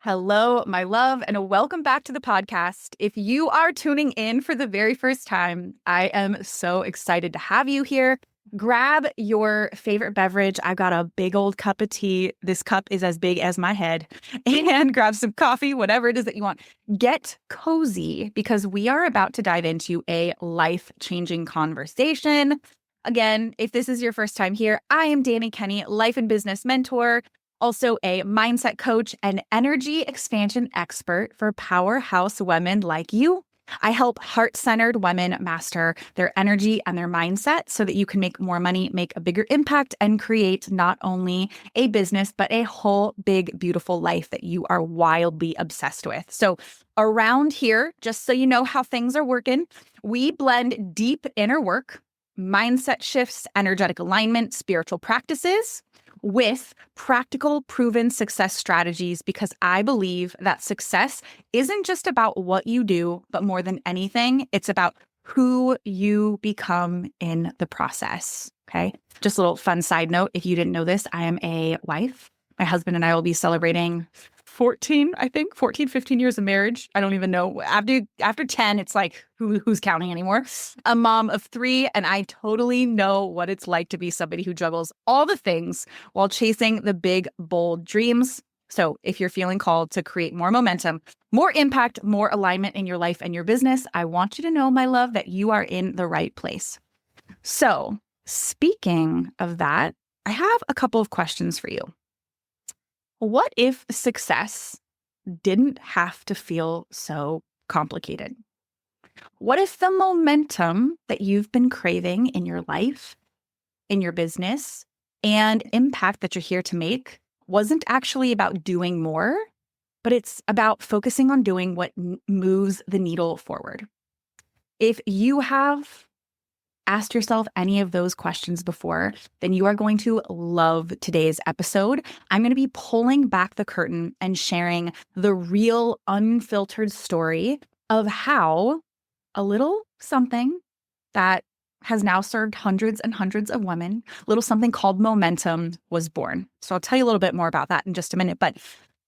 Hello, my love, and welcome back to the podcast. If you are tuning in for the very first time, I am so excited to have you here. Grab your favorite beverage. I've got a big old cup of tea. This cup is as big as my head. And grab some coffee, whatever it is that you want. Get cozy because we are about to dive into a life-changing conversation. Again, if this is your first time here, I am Dani, Kenney, life and business mentor, also a mindset coach and energy expansion expert for powerhouse women like you. I help heart-centered women master their energy and their mindset so that you can make more money, make a bigger impact, and create not only a business, but a whole big, beautiful life that you are wildly obsessed with. So around here, just so you know how things are working, we blend deep inner work, mindset shifts, energetic alignment, spiritual practices with practical, proven success strategies, because I believe that success isn't just about what you do, but more than anything, it's about who you become in the process. Okay. Just a little fun side note. If you didn't know this, I am a wife. My husband and I will be celebrating 14 years of marriage. I don't even know. After 10, it's like, who's counting anymore? A mom of 3, and I totally know what it's like to be somebody who juggles all the things while chasing the big, bold dreams. So if you're feeling called to create more momentum, more impact, more alignment in your life and your business, I want you to know, my love, that you are in the right place. So speaking of that, I have a couple of questions for you. What if success didn't have to feel so complicated? What if the momentum that you've been craving in your life, in your business, and impact that you're here to make wasn't actually about doing more, but it's about focusing on doing what moves the needle forward? If you have asked yourself any of those questions before, then you are going to love today's episode. I'm going to be pulling back the curtain and sharing the real, unfiltered story of how a little something that has now served hundreds and hundreds of women, little something called momentum, was born. So I'll tell you a little bit more about that in just a minute. But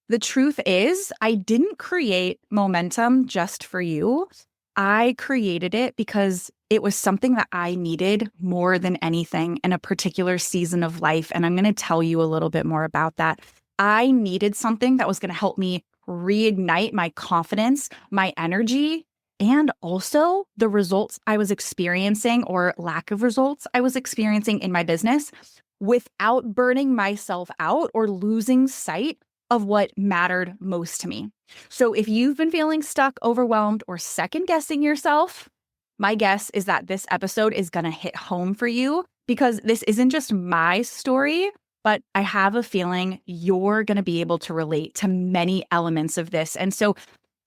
the truth is, I didn't create momentum just for you. I created it because it was something that I needed more than anything in a particular season of life. And I'm going to tell you a little bit more about that. I needed something that was going to help me reignite my confidence, my energy, and also the results I was experiencing, or lack of results I was experiencing in my business, without burning myself out or losing sight of what mattered most to me. So if you've been feeling stuck, overwhelmed, or second guessing yourself, my guess is that this episode is going to hit home for you, because this isn't just my story, but I have a feeling you're going to be able to relate to many elements of this. And so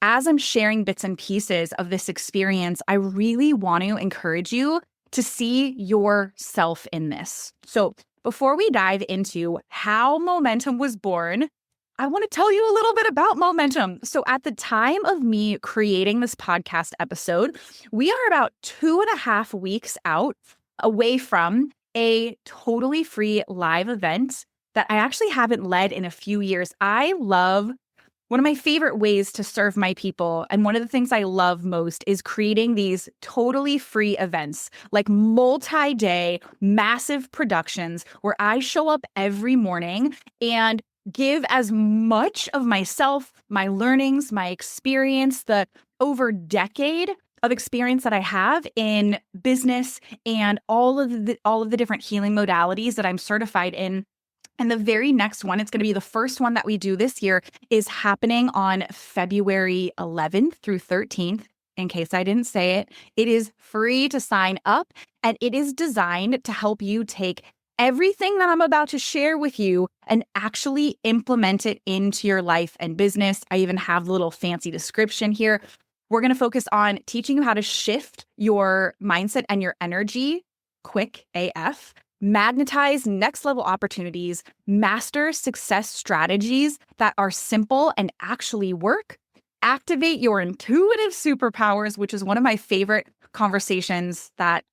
as I'm sharing bits and pieces of this experience, I really want to encourage you to see yourself in this. So before we dive into how momentum was born, I want to tell you a little bit about momentum. So at the time of me creating this podcast episode, we are about 2.5 weeks out away from a totally free live event that I actually haven't led in a few years. One of my favorite ways to serve my people, and one of the things I love most, is creating these totally free events, like multi-day, massive productions where I show up every morning and give as much of myself, my learnings, my experience, the over decade of experience that I have in business, and all of the different healing modalities that I'm certified in. And the very next one, it's going to be the first one that we do this year, is happening on February 11th through 13th. In case I didn't say it, it is free to sign up, and it is designed to help you take everything that I'm about to share with you and actually implement it into your life and business. I even have the little fancy description here. We're going to focus on teaching you how to shift your mindset and your energy quick AF, magnetize next level opportunities, master success strategies that are simple and actually work, activate your intuitive superpowers, which is one of my favorite conversations that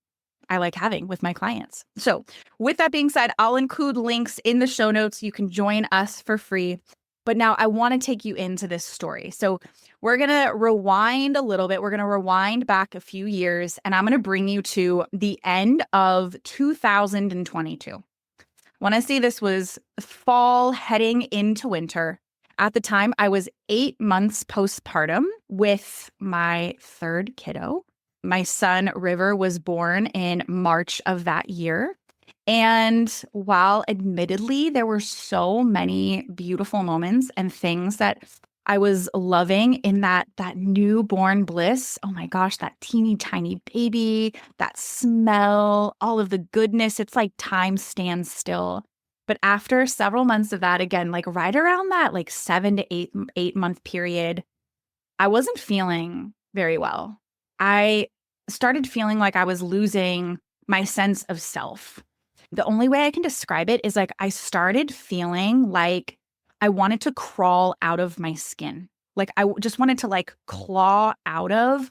I like having with my clients. So with that being said, I'll include links in the show notes. You can join us for free. But now I want to take you into this story. So we're going to rewind a little bit. We're going to rewind back a few years, and I'm going to bring you to the end of 2022. I want to say this was fall heading into winter. At the time, I was 8 months postpartum with my third kiddo. My son, River, was born in March of that year. And while admittedly, there were so many beautiful moments and things that I was loving in that newborn bliss. Oh my gosh, that teeny tiny baby, that smell, all of the goodness. It's like time stands still. But after several months of that, again, like right around that like 7 to 8 month period, I wasn't feeling very well. I started feeling like I was losing my sense of self. The only way I can describe it is like I started feeling like I wanted to crawl out of my skin. Like I just wanted to like claw out of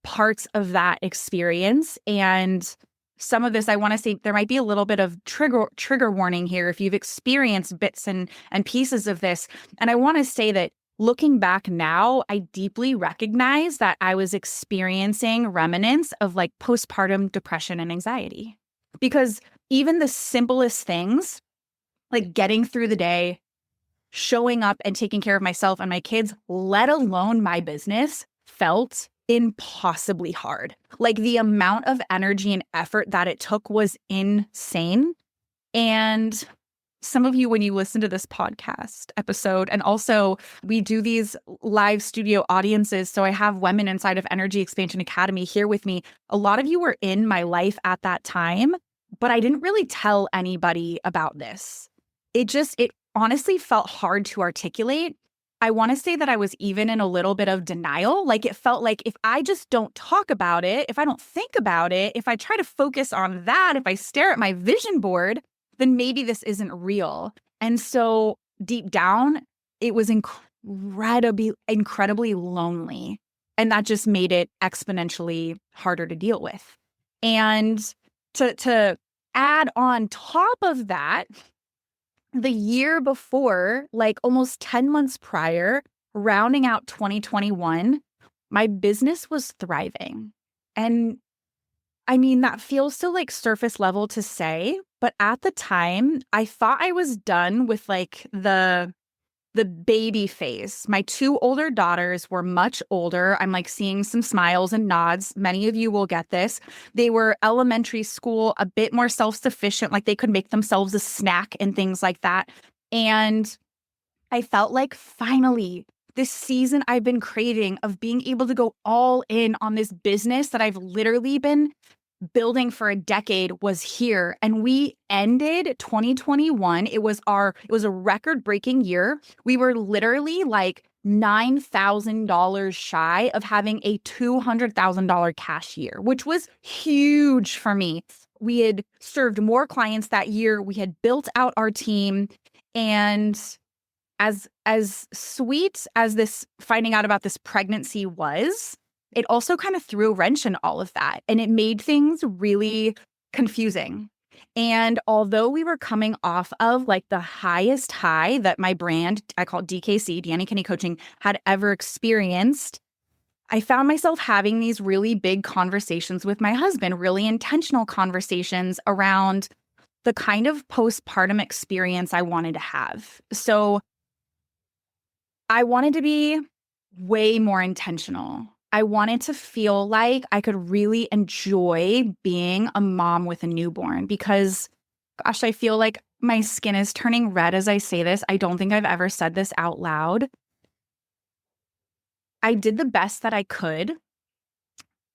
parts of that experience. And some of this, I want to say there might be a little bit of trigger warning here if you've experienced bits and pieces of this. And I want to say that looking back now, I deeply recognize that I was experiencing remnants of like postpartum depression and anxiety. Because even the simplest things, like getting through the day, showing up and taking care of myself and my kids, let alone my business, felt impossibly hard. Like the amount of energy and effort that it took was insane. And some of you, when you listen to this podcast episode, and also we do these live studio audiences. So I have women inside of Energy Expansion Academy here with me. A lot of you were in my life at that time, but I didn't really tell anybody about this. It honestly felt hard to articulate. I want to say that I was even in a little bit of denial. Like it felt like if I just don't talk about it, if I don't think about it, if I try to focus on that, if I stare at my vision board, then maybe this isn't real. And so deep down, it was incredibly lonely. And that just made it exponentially harder to deal with. And to add on top of that, the year before, like almost 10 months prior, rounding out 2021, my business was thriving. And I mean, that feels so like surface level to say, but at the time, I thought I was done with like the baby phase. My two older daughters were much older. I'm like seeing some smiles and nods. Many of you will get this. They were elementary school, a bit more self-sufficient, like they could make themselves a snack and things like that. And I felt like finally, this season I've been craving of being able to go all in on this business that I've literally been building for a decade was here. And we ended 2021. It was a record-breaking year. We were literally like $9,000 shy of having a $200,000 cash year, which was huge for me. We had served more clients that year. We had built out our team. And as sweet as this finding out about this pregnancy was, it also kind of threw a wrench in all of that. And it made things really confusing. And although we were coming off of like the highest high that my brand, I call it DKC, Dani, Kenney Coaching, had ever experienced, I found myself having these really big conversations with my husband, really intentional conversations around the kind of postpartum experience I wanted to have. So I wanted to be way more intentional. I wanted to feel like I could really enjoy being a mom with a newborn because, gosh, I feel like my skin is turning red as I say this. I don't think I've ever said this out loud. I did the best that I could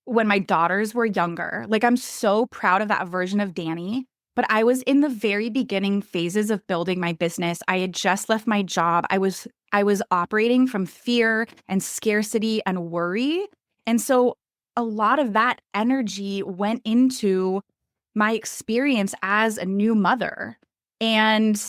when my daughters were younger. Like, I'm so proud of that version of Dani, but I was in the very beginning phases of building my business. I had just left my job. I was operating from fear and scarcity and worry. And so a lot of that energy went into my experience as a new mother. And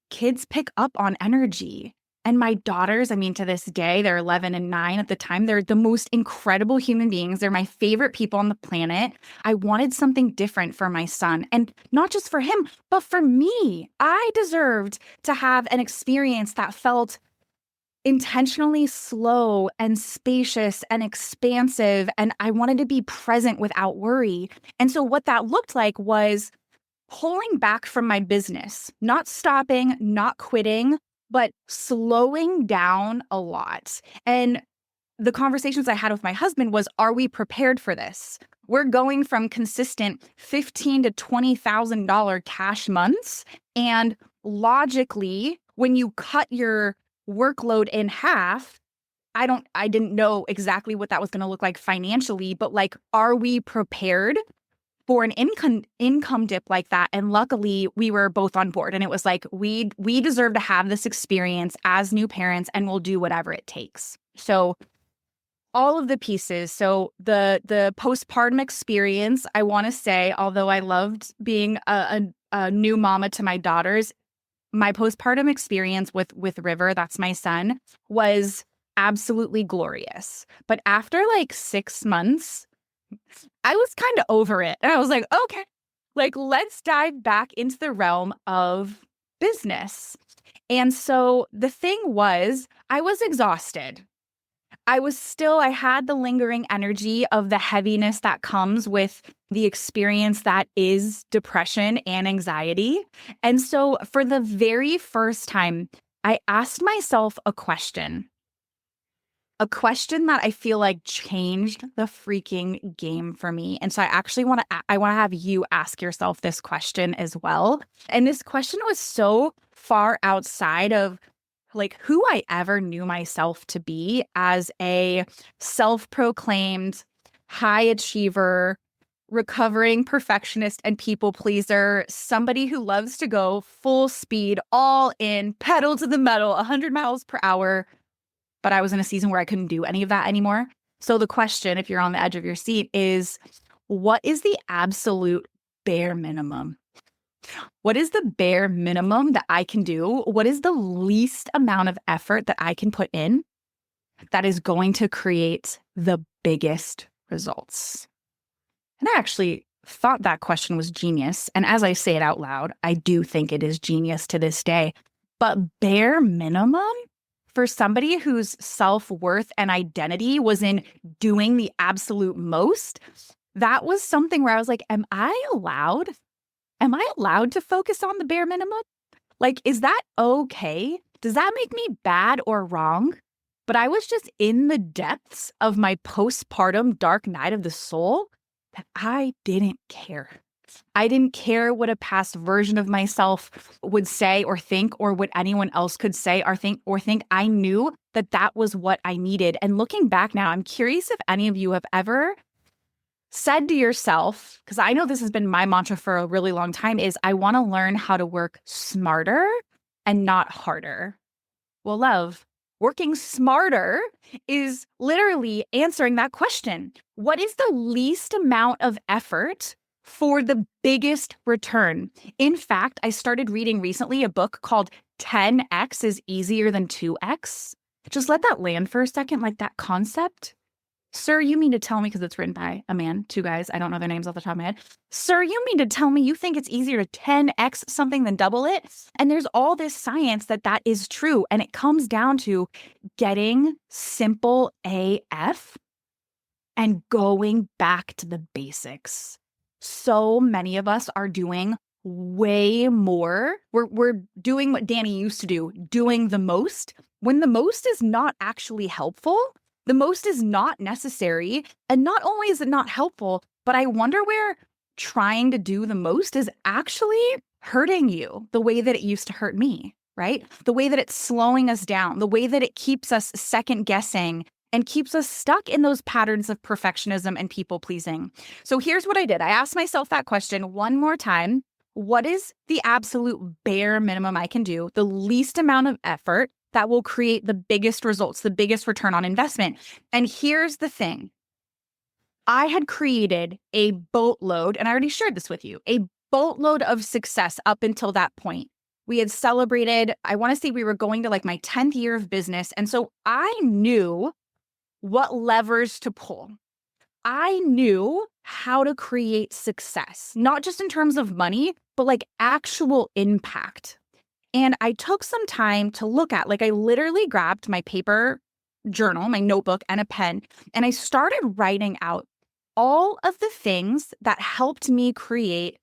kids pick up on energy. And my daughters, I mean, to this day, they're 11 and 9 at the time. They're the most incredible human beings. They're my favorite people on the planet. I wanted something different for my son. And not just for him, but for me. I deserved to have an experience that felt intentionally slow and spacious and expansive. And I wanted to be present without worry. And so what that looked like was pulling back from my business, not stopping, not quitting, but slowing down a lot. And the conversations I had with my husband was, are we prepared for this? We're going from consistent $15,000 to $20,000 cash months. And logically, when you cut your workload in half, I didn't know exactly what that was going to look like financially, but like, are we prepared for an income dip like that? And luckily we were both on board, and it was like, we deserve to have this experience as new parents, and we'll do whatever it takes. So all of the pieces. So the postpartum experience, I want to say, although I loved being a new mama to my daughters, my postpartum experience with River, that's my son, was absolutely glorious. But after like 6 months, I was kind of over it. And I was like, okay, like, let's dive back into the realm of business. And so the thing was, I was exhausted. I had the lingering energy of the heaviness that comes with the experience that is depression and anxiety. And so for the very first time, I asked myself a question that I feel like changed the freaking game for me. And so I want to have you ask yourself this question as well. And this question was so far outside of like who I ever knew myself to be as a self-proclaimed high achiever, recovering perfectionist and people pleaser, somebody who loves to go full speed, all in, pedal to the metal, 100 miles per hour. But I was in a season where I couldn't do any of that anymore. So the question, if you're on the edge of your seat, is what is the absolute bare minimum? What is the bare minimum that I can do? What is the least amount of effort that I can put in that is going to create the biggest results? And I actually thought that question was genius. And as I say it out loud, I do think it is genius to this day. But bare minimum for somebody whose self-worth and identity was in doing the absolute most, that was something where I was like, am I allowed to focus on the bare minimum? Like, is that okay? Does that make me bad or wrong? But I was just in the depths of my postpartum dark night of the soul that I didn't care. I didn't care what a past version of myself would say or think, or what anyone else could say or think. I knew that that was what I needed. And looking back now, I'm curious if any of you have ever said to yourself, because I know this has been my mantra for a really long time, is I want to learn how to work smarter and not harder. Well, love, working smarter is literally answering that question. What is the least amount of effort for the biggest return? In fact, I started reading recently a book called 10x is easier than 2x. Just let that land for a second, like that concept. Sir, you mean to tell me, because it's written by a man, two guys, I don't know their names off the top of my head. Sir, you mean to tell me you think it's easier to 10x something than double it? And there's all this science that is true. And it comes down to getting simple AF and going back to the basics. So many of us are doing way more. We're doing what Dani used to do, doing the most, when the most is not actually helpful. The most is not necessary. And not only is it not helpful, but I wonder where trying to do the most is actually hurting you the way that it used to hurt me, right? The way that it's slowing us down, the way that it keeps us second guessing and keeps us stuck in those patterns of perfectionism and people pleasing. So here's what I did. I asked myself that question one more time. What is the absolute bare minimum I can do, the least amount of effort that will create the biggest results, the biggest return on investment? And here's the thing. I had created a boatload, and I already shared this with you, a boatload of success up until that point. We had celebrated, I want to say we were going to like my 10th year of business. And so I knew what levers to pull. I knew how to create success, not just in terms of money, but like actual impact. And I took some time to look at, like, I literally grabbed my paper journal, my notebook, and a pen, and I started writing out all of the things that helped me create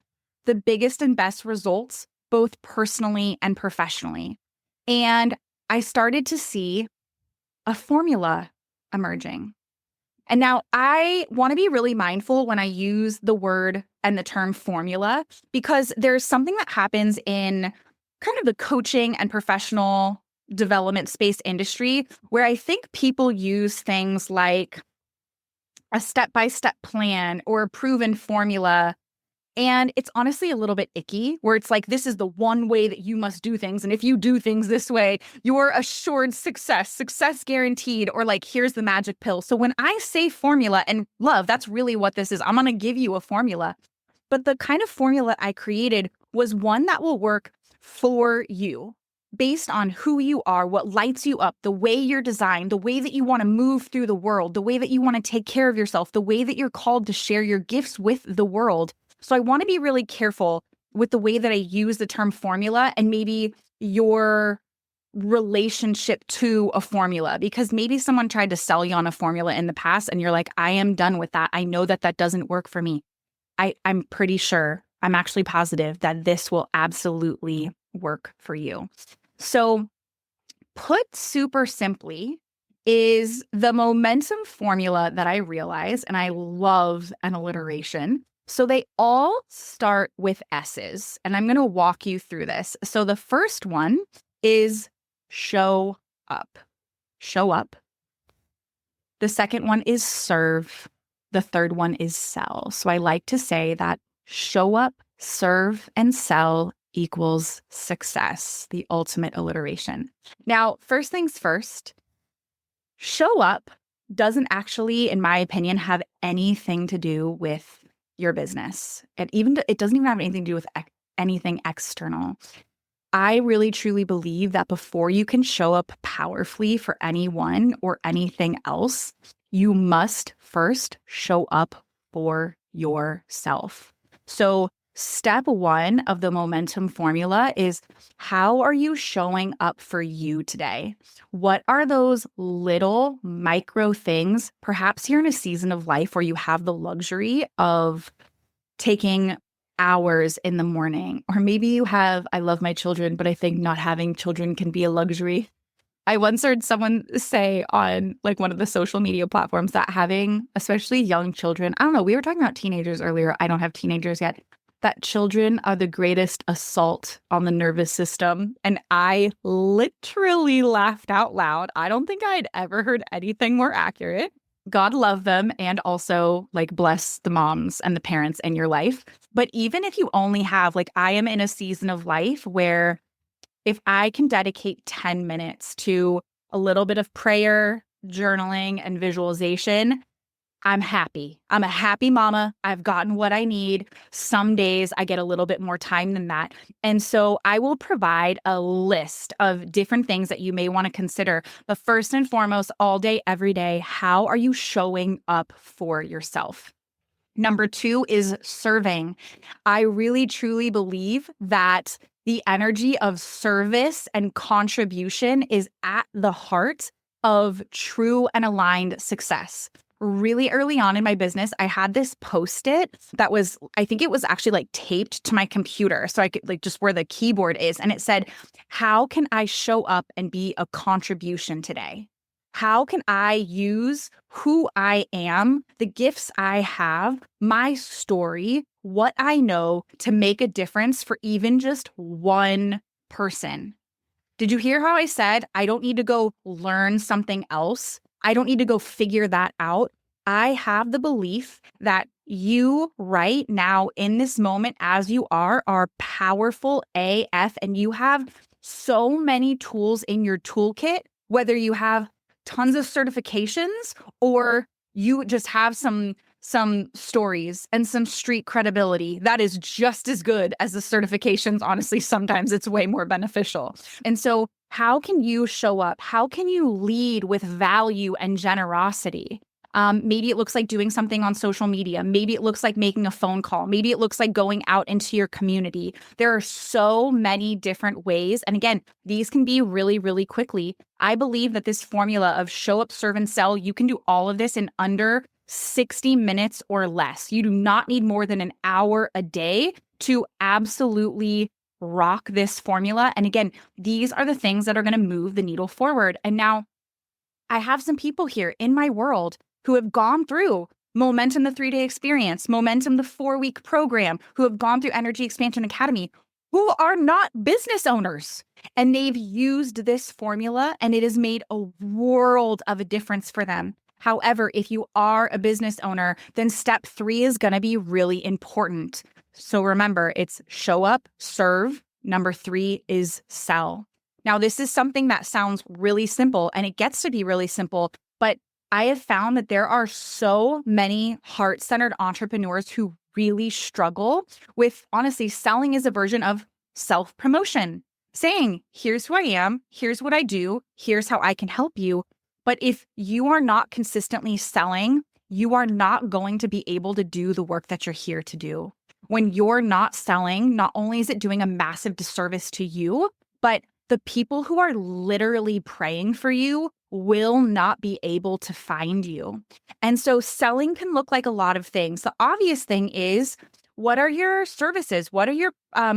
the biggest and best results, both personally and professionally. And I started to see a formula emerging. And now I want to be really mindful when I use the word and the term formula, because there's something that happens in kind of the coaching and professional development space industry where I think people use things like a step-by-step plan or a proven formula. And it's honestly a little bit icky, where it's like, this is the one way that you must do things. And if you do things this way, you're assured success guaranteed, or like, here's the magic pill. So when I say formula, and love, that's really what this is. I'm going to give you a formula. But the kind of formula I created was one that will work for you based on who you are, what lights you up, the way you're designed, the way that you want to move through the world, the way that you want to take care of yourself, the way that you're called to share your gifts with the world. So I want to be really careful with the way that I use the term formula and maybe your relationship to a formula, because maybe someone tried to sell you on a formula in the past and you're like, I am done with that. I know that that doesn't work for me. I'm pretty sure, I'm actually positive that this will absolutely work for you. So put super simply, is the momentum formula that I realize, and I love an alliteration. So they all start with S's, and I'm going to walk you through this. So the first one is show up. Show up. The second one is serve. The third one is sell. So I like to say that show up, serve, and sell equals success, the ultimate alliteration. Now, first things first, show up doesn't actually, in my opinion, have anything to do with your business. It doesn't even have anything to do with anything external. I really truly believe that before you can show up powerfully for anyone or anything else, you must first show up for yourself. So step one of the momentum formula is, how are you showing up for you today? What are those little micro things? Perhaps you're in a season of life where you have the luxury of taking hours in the morning, or maybe you have, I love my children, but I think not having children can be a luxury. I once heard someone say on like one of the social media platforms that having, especially young children, I don't know, we were talking about teenagers earlier. I don't have teenagers yet. That children are the greatest assault on the nervous system. And I literally laughed out loud. I don't think I'd ever heard anything more accurate. God love them, and also like bless the moms and the parents in your life. But even if you only have, like, I am in a season of life where if I can dedicate 10 minutes to a little bit of prayer, journaling, and visualization, I'm happy. I'm a happy mama. I've gotten what I need. Some days I get a little bit more time than that. And so I will provide a list of different things that you may want to consider. But first and foremost, all day, every day, how are you showing up for yourself? Number two is serving. I really, truly believe that the energy of service and contribution is at the heart of true and aligned success. Really early on in my business, I had this Post-it that was, I think it was actually like taped to my computer. So I could like just where the keyboard is. And it said, how can I show up and be a contribution today? How can I use who I am, the gifts I have, my story, what I know to make a difference for even just one person? Did you hear how I said, I don't need to go learn something else? I don't need to go figure that out. I have the belief that you right now in this moment as you are powerful AF, and you have so many tools in your toolkit, whether you have tons of certifications or you just have some some stories and some street credibility, that is just as good as the certifications. Honestly, sometimes it's way more beneficial. And so how can you show up? How can you lead with value and generosity? Maybe it looks like doing something on social media. Maybe it looks like making a phone call. Maybe it looks like going out into your community. There are so many different ways. And again, these can be really, really quickly. I believe that this formula of show up, serve, and sell, you can do all of this in under 60 minutes or less. You do not need more than an hour a day to absolutely rock this formula. And again, these are the things that are going to move the needle forward. And now I have some people here in my world who have gone through Momentum, the 3-day experience, Momentum, the 4-week program, who have gone through Energy Expansion Academy, who are not business owners. And they've used this formula and it has made a world of a difference for them. However, if you are a business owner, then step 3 is going to be really important. So remember, it's show up, serve. Number 3 is sell. Now, this is something that sounds really simple and it gets to be really simple, but I have found that there are so many heart-centered entrepreneurs who really struggle with, honestly, selling is a version of self-promotion, saying, here's who I am, here's what I do, here's how I can help you. But if you are not consistently selling, you are not going to be able to do the work that you're here to do. When you're not selling, not only is it doing a massive disservice to you, but the people who are literally praying for you will not be able to find you. And so selling can look like a lot of things. The obvious thing is, what are your services? What are your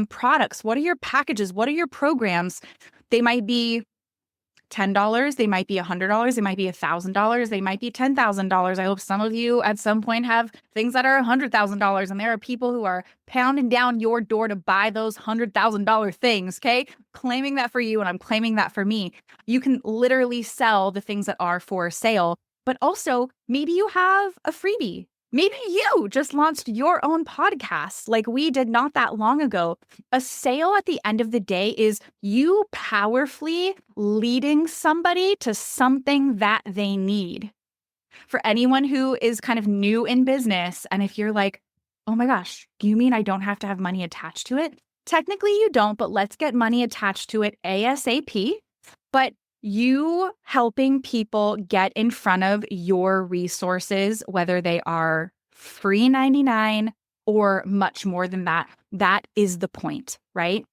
products? What are your packages? What are your programs? They might be $10, they might be $100, they might be $1,000, they might be $10,000. I hope some of you at some point have things that are $100,000, and there are people who are pounding down your door to buy those $100,000 things, okay? Claiming that for you, and I'm claiming that for me. You can literally sell the things that are for sale, but also maybe you have a freebie. Maybe you just launched your own podcast like we did not that long ago. A sale at the end of the day is you powerfully leading somebody to something that they need. For anyone who is kind of new in business, and if you're like, oh my gosh, you mean I don't have to have money attached to it? Technically you don't, but let's get money attached to it ASAP. But you helping people get in front of your resources, whether they are free 99 or much more than that, that is the point, right?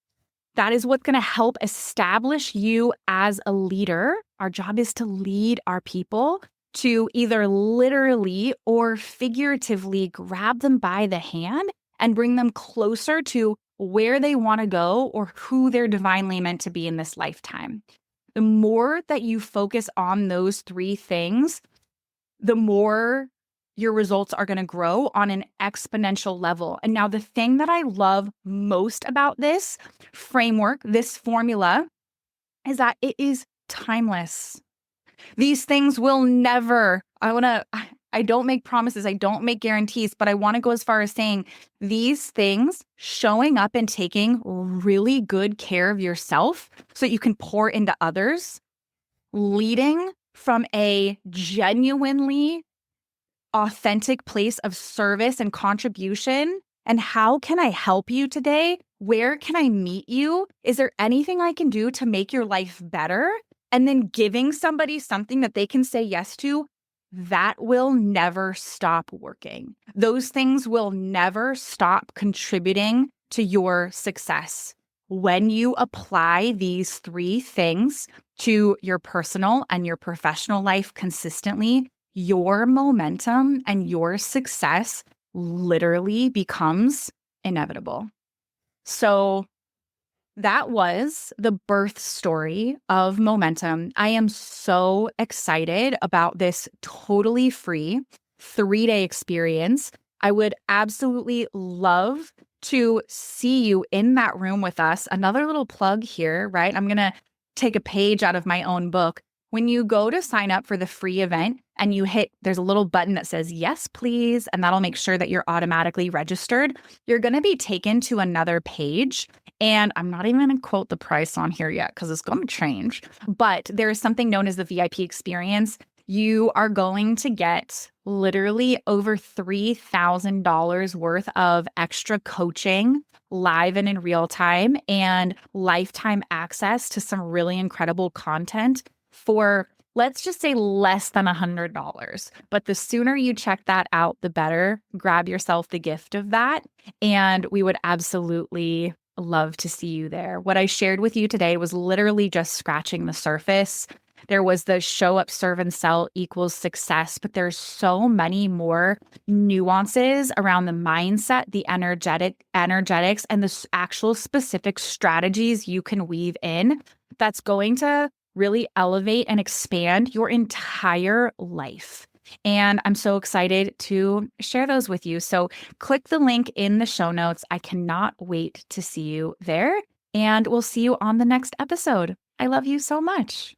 That is what's going to help establish you as a leader. Our job is to lead our people to either literally or figuratively grab them by the hand and bring them closer to where they want to go or who they're divinely meant to be in this lifetime. The more that you focus on those 3 things, the more your results are going to grow on an exponential level. And now the thing that I love most about this framework, this formula, is that it is timeless. These things will never, I don't make promises, I don't make guarantees, but I want to go as far as saying these things, showing up and taking really good care of yourself so that you can pour into others, leading from a genuinely authentic place of service and contribution. And how can I help you today? Where can I meet you? Is there anything I can do to make your life better? And then giving somebody something that they can say yes to, that will never stop working. Those things will never stop contributing to your success. When you apply these 3 things to your personal and your professional life consistently, your momentum and your success literally becomes inevitable. So that was the birth story of Momentum. I am so excited about this totally free 3-day experience. I would absolutely love to see you in that room with us. Another little plug here, right? I'm going to take a page out of my own book. When you go to sign up for the free event and you hit, there's a little button that says, yes, please, and that'll make sure that you're automatically registered. You're going to be taken to another page. And I'm not even going to quote the price on here yet because it's going to change. But there is something known as the VIP experience. You are going to get literally over $3,000 worth of extra coaching live and in real time and lifetime access to some really incredible content for, let's just say, less than $100. But the sooner you check that out, the better. Grab yourself the gift of that. And we would absolutely love to see you there. What I shared with you today was literally just scratching the surface. There was the show up, serve, and sell equals success, but there's so many more nuances around the mindset, the energetics, and the actual specific strategies you can weave in that's going to really elevate and expand your entire life. And I'm so excited to share those with you. So click the link in the show notes. I cannot wait to see you there. And we'll see you on the next episode. I love you so much.